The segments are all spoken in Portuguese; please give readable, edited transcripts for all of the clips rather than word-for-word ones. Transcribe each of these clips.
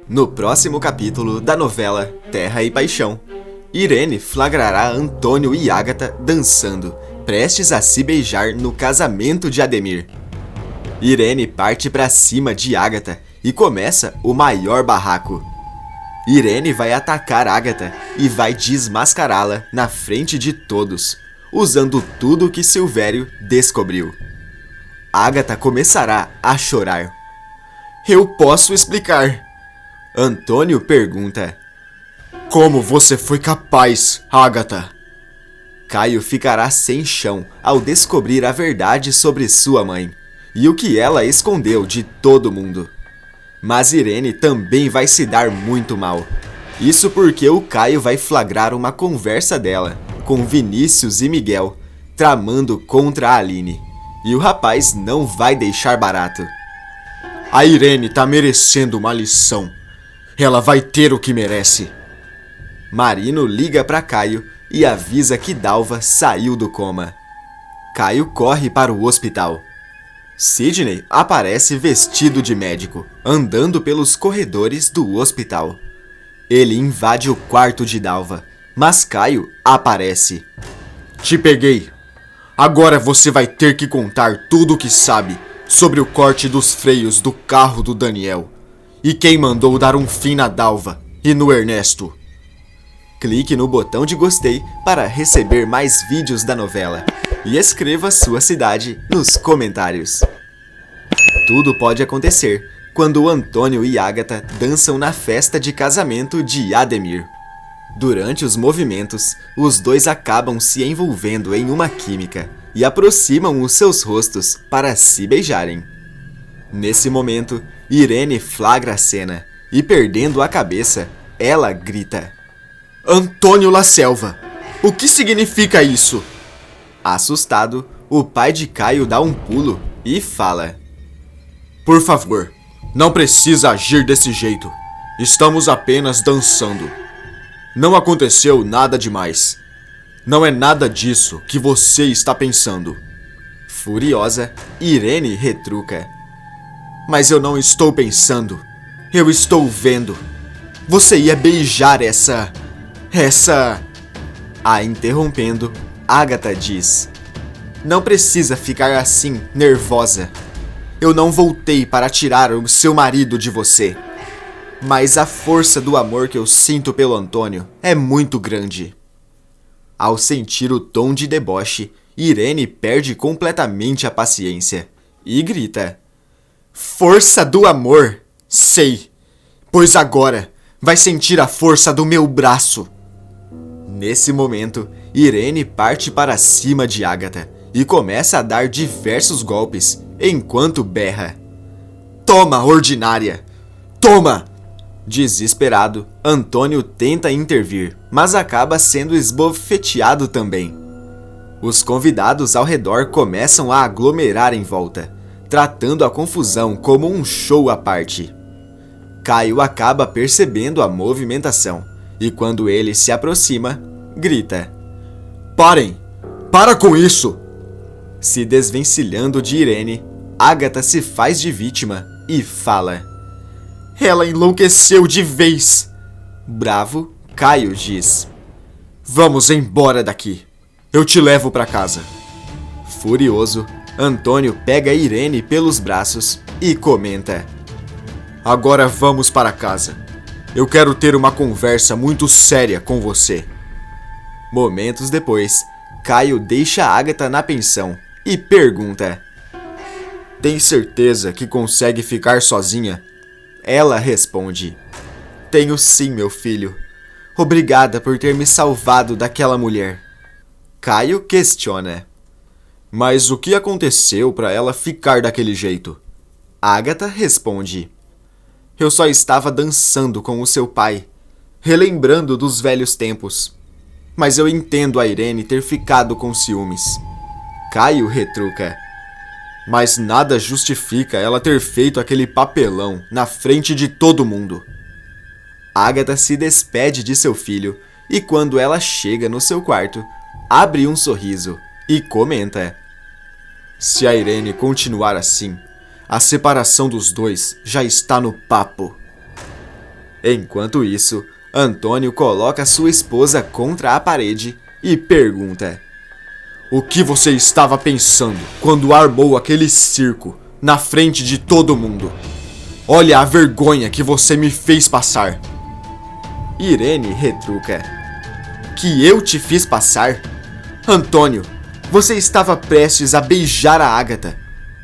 No próximo capítulo da novela Terra e Paixão, Irene flagrará Antônio e Ágata dançando, prestes a se beijar no casamento de Ademir. Irene parte para cima de Ágata e começa o maior barraco. Irene vai atacar Ágata e vai desmascará-la na frente de todos, usando tudo que Silvério descobriu. Ágata começará a chorar. Eu posso explicar. Antônio pergunta. Como você foi capaz, Ágata? Caio ficará sem chão ao descobrir a verdade sobre sua mãe e o que ela escondeu de todo mundo. Mas Irene também vai se dar muito mal. Isso porque o Caio vai flagrar uma conversa dela com Vinícius e Miguel, tramando contra a Aline. E o rapaz não vai deixar barato. A Irene tá merecendo uma lição. Ela vai ter o que merece. Marino liga para Caio e avisa que Dalva saiu do coma. Caio corre para o hospital. Sidney aparece vestido de médico, andando pelos corredores do hospital. Ele invade o quarto de Dalva, mas Caio aparece. Te peguei. Agora você vai ter que contar tudo o que sabe sobre o corte dos freios do carro do Daniel e quem mandou dar um fim na Dalva e no Ernesto. Clique no botão de gostei para receber mais vídeos da novela e escreva sua cidade nos comentários. Tudo pode acontecer quando Antônio e Ágata dançam na festa de casamento de Ademir. Durante os movimentos, os dois acabam se envolvendo em uma química e aproximam os seus rostos para se beijarem. Nesse momento, Irene flagra a cena e, perdendo a cabeça, ela grita: Antônio La Selva, o que significa isso? Assustado, o pai de Caio dá um pulo e fala: Por favor, não precisa agir desse jeito. Estamos apenas dançando. Não aconteceu nada demais. Não é nada disso que você está pensando. Furiosa, Irene retruca: Mas eu não estou pensando. Eu estou vendo. Você ia beijar essa... A interrompendo, Ágata diz: Não precisa ficar assim, nervosa. Eu não voltei para tirar o seu marido de você. Mas a força do amor que eu sinto pelo Antônio é muito grande. Ao sentir o tom de deboche, Irene perde completamente a paciência e grita: Força do amor? Sei, pois agora vai sentir a força do meu braço. Nesse momento, Irene parte para cima de Ágata e começa a dar diversos golpes enquanto berra: Toma, ordinária! Toma! Desesperado, Antônio tenta intervir, mas acaba sendo esbofeteado também. Os convidados ao redor começam a aglomerar em volta, tratando a confusão como um show à parte. Caio acaba percebendo a movimentação e, quando ele se aproxima, grita: Parem! Para com isso! Se desvencilhando de Irene, Ágata se faz de vítima e fala: Ela enlouqueceu de vez. Bravo, Caio diz: Vamos embora daqui. Eu te levo para casa. Furioso, Antônio pega Irene pelos braços e comenta: Agora vamos para casa. Eu quero ter uma conversa muito séria com você. Momentos depois, Caio deixa Ágata na pensão e pergunta: Tem certeza que consegue ficar sozinha? Ela responde: Tenho sim, meu filho. Obrigada por ter me salvado daquela mulher. Caio questiona: Mas o que aconteceu para ela ficar daquele jeito? Ágata responde: Eu só estava dançando com o seu pai, relembrando dos velhos tempos. Mas eu entendo a Irene ter ficado com ciúmes. Caio retruca: Mas nada justifica ela ter feito aquele papelão na frente de todo mundo. Ágata se despede de seu filho e, quando ela chega no seu quarto, abre um sorriso e comenta: Se a Irene continuar assim, a separação dos dois já está no papo. Enquanto isso, Antônio coloca sua esposa contra a parede e pergunta: o que você estava pensando quando armou aquele circo na frente de todo mundo? Olha a vergonha que você me fez passar. Irene retruca: que eu te fiz passar? Antônio, você estava prestes a beijar a Ágata.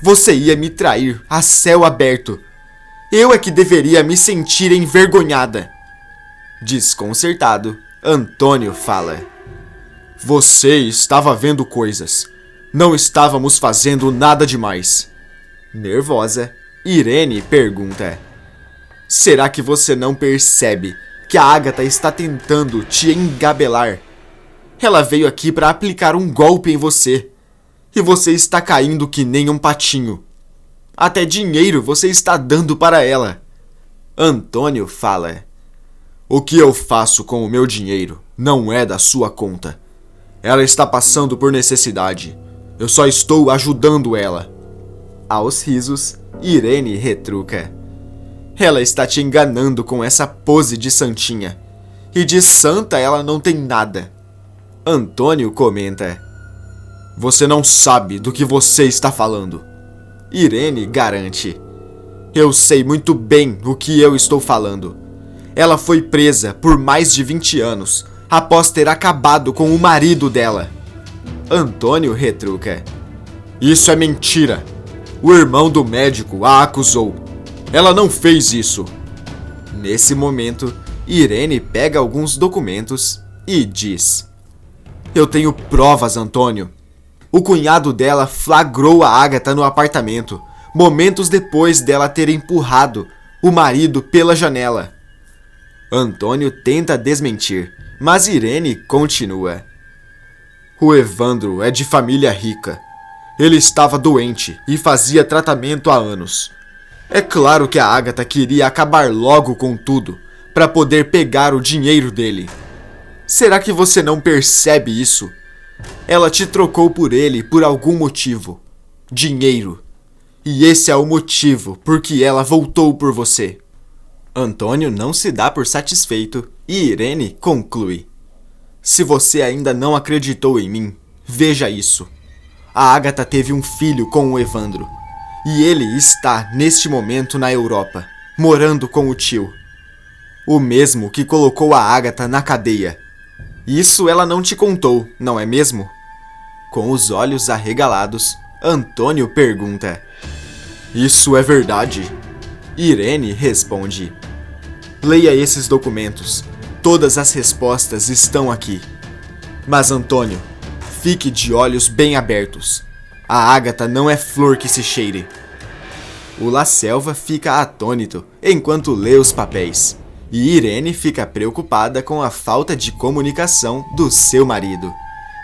Você ia me trair a céu aberto. Eu é que deveria me sentir envergonhada. Desconcertado, Antônio fala: você estava vendo coisas. Não estávamos fazendo nada demais. Nervosa, Irene pergunta: será que você não percebe que a Ágata está tentando te engabelar? Ela veio aqui para aplicar um golpe em você. E você está caindo que nem um patinho. Até dinheiro você está dando para ela. Antônio fala: o que eu faço com o meu dinheiro não é da sua conta. Ela está passando por necessidade. Eu só estou ajudando ela. Aos risos, Irene retruca: ela está te enganando com essa pose de santinha. E de santa ela não tem nada. Antônio comenta: você não sabe do que você está falando. Irene garante: eu sei muito bem o que eu estou falando. Ela foi presa por mais de 20 anos, após ter acabado com o marido dela. Antônio retruca: isso é mentira. O irmão do médico a acusou. Ela não fez isso. Nesse momento, Irene pega alguns documentos e diz: eu tenho provas, Antônio. O cunhado dela flagrou a Ágata no apartamento, momentos depois dela ter empurrado o marido pela janela. Antônio tenta desmentir, mas Irene continua: o Evandro é de família rica. Ele estava doente e fazia tratamento há anos. É claro que a Ágata queria acabar logo com tudo, para poder pegar o dinheiro dele. Será que você não percebe isso? Ela te trocou por ele por algum motivo. Dinheiro. E esse é o motivo por que ela voltou por você. Antônio não se dá por satisfeito e Irene conclui: se você ainda não acreditou em mim, veja isso. A Ágata teve um filho com o Evandro. E ele está, neste momento, na Europa, morando com o tio. O mesmo que colocou a Ágata na cadeia. Isso ela não te contou, não é mesmo? Com os olhos arregalados, Antônio pergunta: isso é verdade? Irene responde: leia esses documentos. Todas as respostas estão aqui. Mas Antônio, fique de olhos bem abertos. A Ágata não é flor que se cheire. O La Selva fica atônito enquanto lê os papéis. E Irene fica preocupada com a falta de comunicação do seu marido,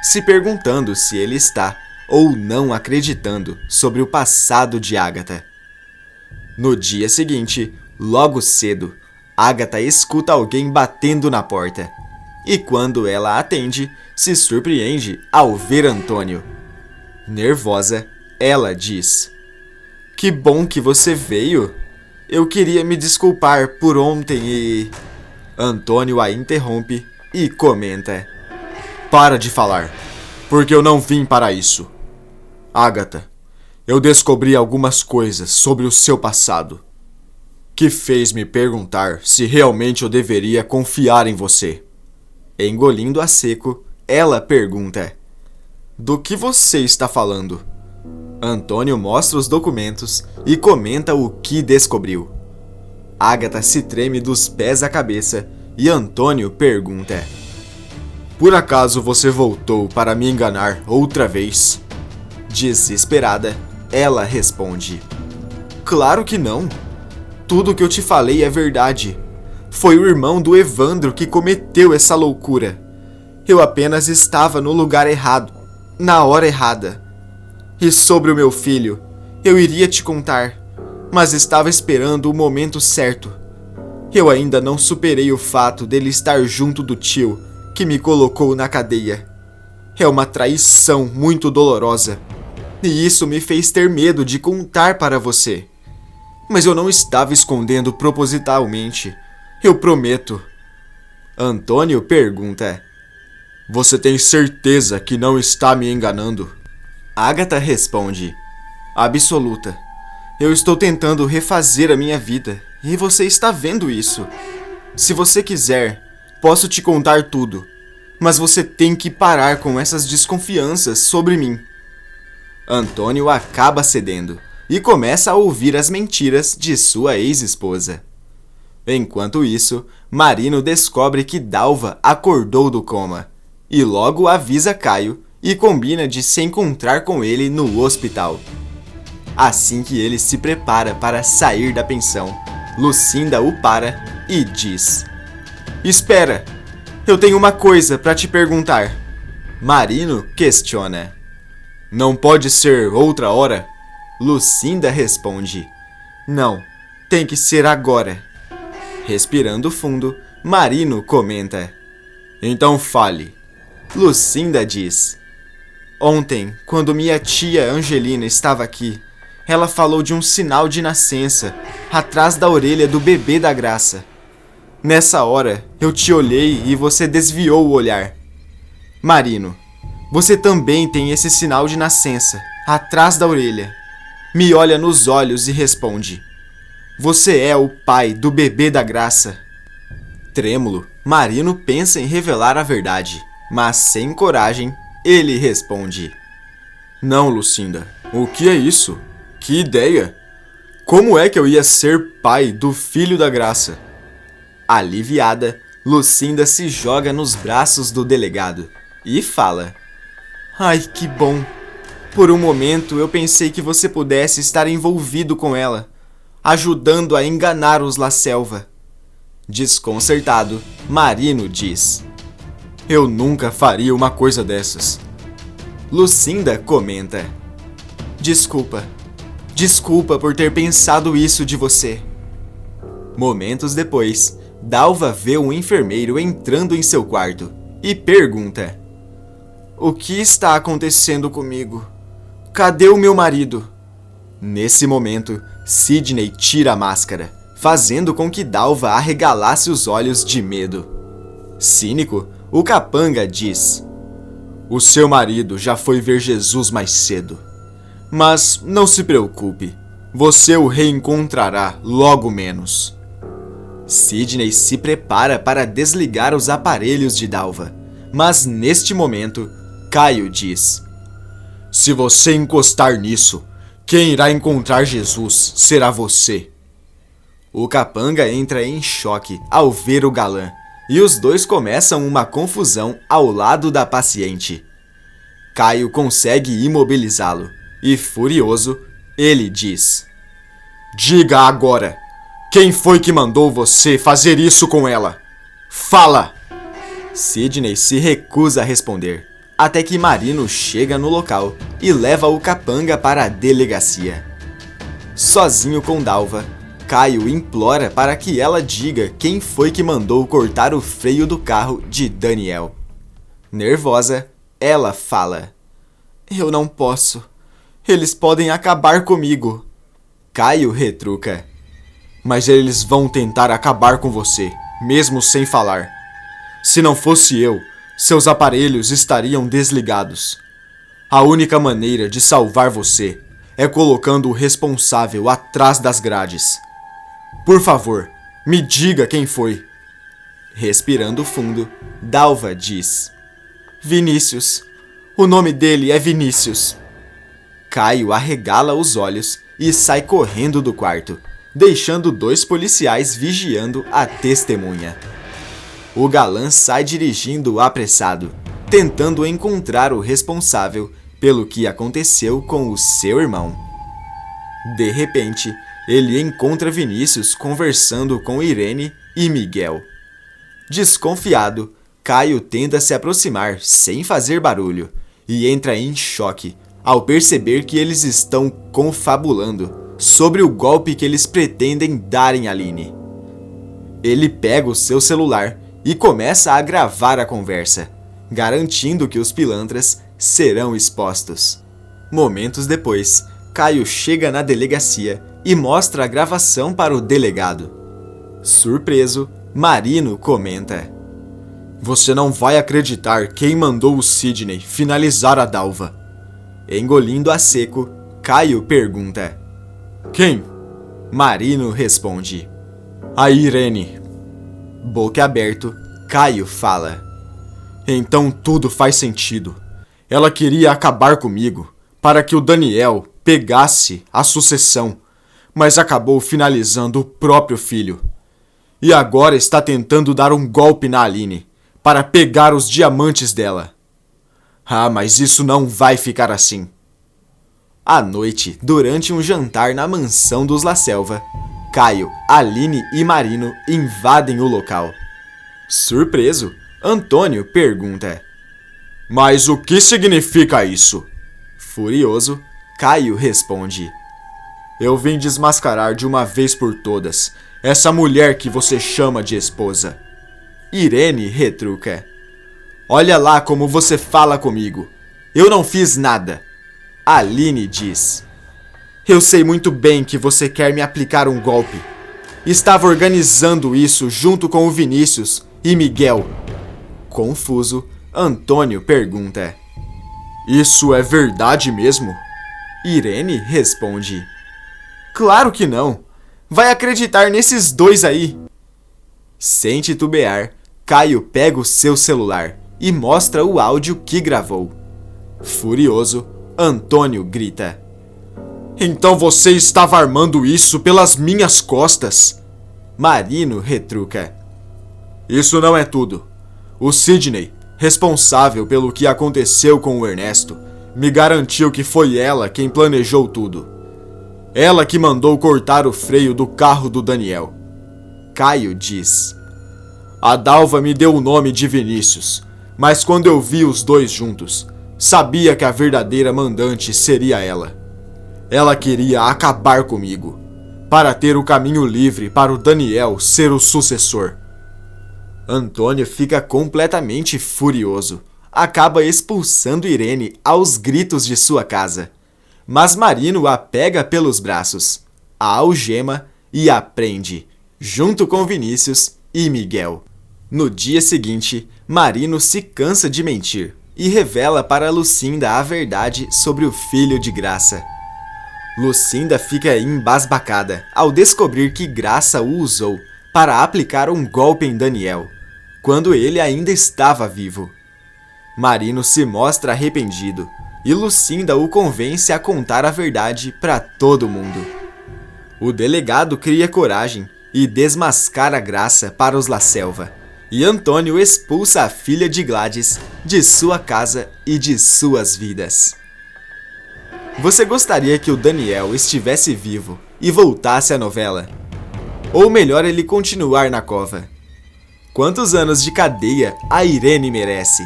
se perguntando se ele está ou não acreditando sobre o passado de Ágata. No dia seguinte, logo cedo, Ágata escuta alguém batendo na porta. E quando ela atende, se surpreende ao ver Antônio. Nervosa, ela diz: que bom que você veio. Eu queria me desculpar por ontem e... Antônio a interrompe e comenta: para de falar, porque eu não vim para isso. Ágata, eu descobri algumas coisas sobre o seu passado, que fez me perguntar se realmente eu deveria confiar em você. Engolindo a seco, ela pergunta: do que você está falando? Antônio mostra os documentos e comenta o que descobriu. Ágata se treme dos pés à cabeça e Antônio pergunta: por acaso você voltou para me enganar outra vez? Desesperada, ela responde: claro que não. Tudo o que eu te falei é verdade. Foi o irmão do Evandro que cometeu essa loucura. Eu apenas estava no lugar errado, na hora errada. E sobre o meu filho, eu iria te contar, mas estava esperando o momento certo. Eu ainda não superei o fato dele estar junto do tio que me colocou na cadeia. É uma traição muito dolorosa, e isso me fez ter medo de contar para você. Mas eu não estava escondendo propositalmente. Eu prometo. Antônio pergunta: Você tem certeza que não está me enganando? Ágata responde: Absoluta. Eu estou tentando refazer a minha vida e você está vendo isso. Se você quiser, posso te contar tudo, mas você tem que parar com essas desconfianças sobre mim. Antônio acaba cedendo e começa a ouvir as mentiras de sua ex-esposa. Enquanto isso, Marino descobre que Dalva acordou do coma e logo avisa Caio e combina de se encontrar com ele no hospital. Assim que ele se prepara para sair da pensão, Lucinda o para e diz: Espera, eu tenho uma coisa para te perguntar. Marino questiona: Não pode ser outra hora? Lucinda responde: Não, tem que ser agora. Respirando fundo, Marino comenta: Então fale. Lucinda diz: Ontem, quando minha tia Angelina estava aqui, ela falou de um sinal de nascença atrás da orelha do bebê da Graça. Nessa hora, eu te olhei e você desviou o olhar. Marino, você também tem esse sinal de nascença atrás da orelha. Me olha nos olhos e responde: Você é o pai do bebê da Graça. Trêmulo, Marino pensa em revelar a verdade, mas sem coragem, ele responde: Não, Lucinda, o que é isso? Que ideia! Como é que eu ia ser pai do filho da Graça? Aliviada, Lucinda se joga nos braços do delegado e fala: Ai, que bom! Por um momento eu pensei que você pudesse estar envolvido com ela, ajudando a enganar os La Selva. Desconcertado, Marino diz: Eu nunca faria uma coisa dessas. Lucinda comenta: Desculpa por ter pensado isso de você. Momentos depois, Dalva vê um enfermeiro entrando em seu quarto e pergunta: O que está acontecendo comigo? Cadê o meu marido? Nesse momento, Sidney tira a máscara, fazendo com que Dalva arregalasse os olhos de medo. Cínico, o capanga diz: O seu marido já foi ver Jesus mais cedo. Mas não se preocupe, você o reencontrará logo menos. Sidney se prepara para desligar os aparelhos de Dalva, mas neste momento, Caio diz: Se você encostar nisso, quem irá encontrar Jesus será você. O capanga entra em choque ao ver o galã, e os dois começam uma confusão ao lado da paciente. Caio consegue imobilizá-lo, e furioso, ele diz: Diga agora, quem foi que mandou você fazer isso com ela? Fala! Sidney se recusa a responder, até que Marino chega no local e leva o capanga para a delegacia. Sozinho com Dalva, Caio implora para que ela diga quem foi que mandou cortar o freio do carro de Daniel. Nervosa, ela fala: Eu não posso. Eles podem acabar comigo. Caio retruca: Mas eles vão tentar acabar com você, mesmo sem falar. Se não fosse eu, seus aparelhos estariam desligados. A única maneira de salvar você é colocando o responsável atrás das grades. Por favor, me diga quem foi. Respirando fundo, Dalva diz: Vinícius. O nome dele é Vinícius. Caio arregala os olhos e sai correndo do quarto, deixando 2 policiais vigiando a testemunha. O galã sai dirigindo apressado, tentando encontrar o responsável pelo que aconteceu com o seu irmão. De repente, ele encontra Vinícius conversando com Irene e Miguel. Desconfiado, Caio tenta se aproximar sem fazer barulho e entra em choque ao perceber que eles estão confabulando sobre o golpe que eles pretendem dar em Aline. Ele pega o seu celular e começa a gravar a conversa, garantindo que os pilantras serão expostos. Momentos depois, Caio chega na delegacia e mostra a gravação para o delegado. Surpreso, Marino comenta: Você não vai acreditar quem mandou o Sidney finalizar a Dalva. Engolindo a seco, Caio pergunta: Quem? Marino responde: A Irene. Boca aberto, Caio fala: Então tudo faz sentido. Ela queria acabar comigo, para que o Daniel pegasse a sucessão, mas acabou finalizando o próprio filho. E agora está tentando dar um golpe na Aline, para pegar os diamantes dela. Ah, mas isso não vai ficar assim. À noite, durante um jantar na mansão dos La Selva, Caio, Aline e Marino invadem o local. Surpreso, Antônio pergunta: Mas o que significa isso? Furioso, Caio responde: Eu vim desmascarar de uma vez por todas essa mulher que você chama de esposa. Irene retruca: Olha lá como você fala comigo. Eu não fiz nada. Aline diz: Eu sei muito bem que você quer me aplicar um golpe. Estava organizando isso junto com o Vinícius e Miguel. Confuso, Antônio pergunta: Isso é verdade mesmo? Irene responde: Claro que não. Vai acreditar nesses dois aí. Sem titubear, Caio pega o seu celular e mostra o áudio que gravou. Furioso, Antônio grita: Então você estava armando isso pelas minhas costas? Marino retruca: Isso não é tudo. O Sidney, responsável pelo que aconteceu com o Ernesto, me garantiu que foi ela quem planejou tudo. Ela que mandou cortar o freio do carro do Daniel. Caio diz: A Dalva me deu o nome de Vinícius, mas quando eu vi os dois juntos, sabia que a verdadeira mandante seria ela. Ela queria acabar comigo, para ter o caminho livre para o Daniel ser o sucessor. Antônio fica completamente furioso. Acaba expulsando Irene aos gritos de sua casa. Mas Marino a pega pelos braços, a algema e a prende, junto com Vinícius e Miguel. No dia seguinte, Marino se cansa de mentir e revela para Lucinda a verdade sobre o filho de Graça. Lucinda fica embasbacada ao descobrir que Graça o usou para aplicar um golpe em Daniel, quando ele ainda estava vivo. Marino se mostra arrependido e Lucinda o convence a contar a verdade para todo mundo. O delegado cria coragem e desmascara Graça para os La Selva, e Antônio expulsa a filha de Gladys de sua casa e de suas vidas. Você gostaria que o Daniel estivesse vivo e voltasse à novela? Ou melhor ele continuar na cova? Quantos anos de cadeia a Irene merece?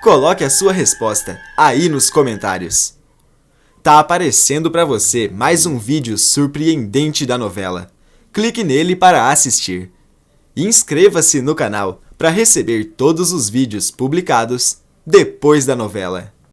Coloque a sua resposta aí nos comentários. Tá aparecendo para você mais um vídeo surpreendente da novela. Clique nele para assistir. E inscreva-se no canal para receber todos os vídeos publicados depois da novela.